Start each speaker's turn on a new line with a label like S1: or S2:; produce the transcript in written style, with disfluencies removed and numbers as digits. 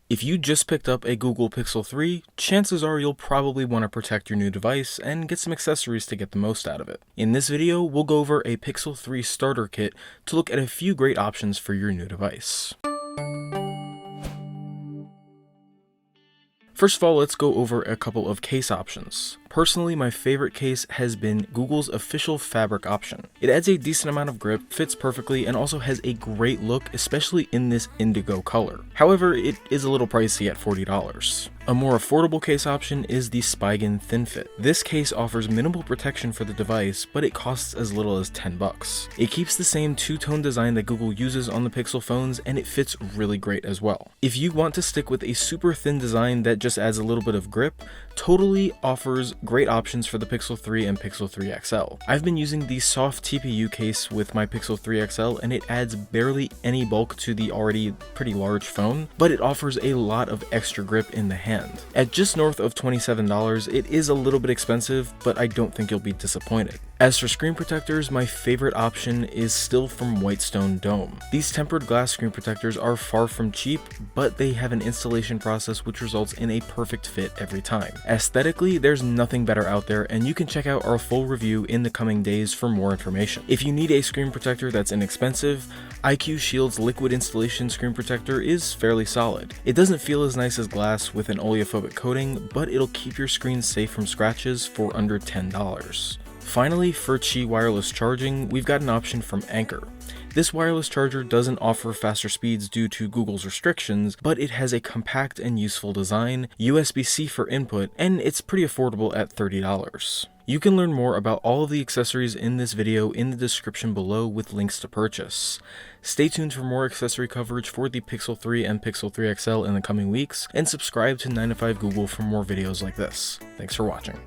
S1: If you just picked up a Google Pixel 3, chances are you'll probably want to protect your new device and get some accessories to get the most out of it. In this video, we'll go over a Pixel 3 starter kit to look at a few great options for your new device. First of all, let's go over a couple of case options. Personally, my favorite case has been Google's official fabric option. It adds a decent amount of grip, fits perfectly, and also has a great look, especially in this indigo color. However, it is a little pricey at $40. A more affordable case option is the Spigen Thin Fit. This case offers minimal protection for the device, but it costs as little as $10. It keeps the same two-tone design that Google uses on the Pixel phones, and it fits really great as well. If you want to stick with a super thin design that just adds a little bit of grip, Totally offers great options for the Pixel 3 and Pixel 3 XL. I've been using the soft TPU case with my Pixel 3 XL, and it adds barely any bulk to the already pretty large phone, but it offers a lot of extra grip in the hand. At just north of $27, it is a little bit expensive, but I don't think you'll be disappointed. As for screen protectors, my favorite option is still from Whitestone Dome. These tempered glass screen protectors are far from cheap, but they have an installation process which results in a perfect fit every time. Aesthetically, there's nothing better out there, and you can check out our full review in the coming days for more information. If you need a screen protector that's inexpensive, IQ Shield's liquid installation screen protector is fairly solid. It doesn't feel as nice as glass with an oleophobic coating, but it'll keep your screen safe from scratches for under $10. Finally, for Qi wireless charging, we've got an option from Anker. This wireless charger doesn't offer faster speeds due to Google's restrictions, but it has a compact and useful design, USB-C for input, and it's pretty affordable at $30. You can learn more about all of the accessories in this video in the description below with links to purchase. Stay tuned for more accessory coverage for the Pixel 3 and Pixel 3 XL in the coming weeks, and subscribe to 9to5 Google for more videos like this. Thanks for watching.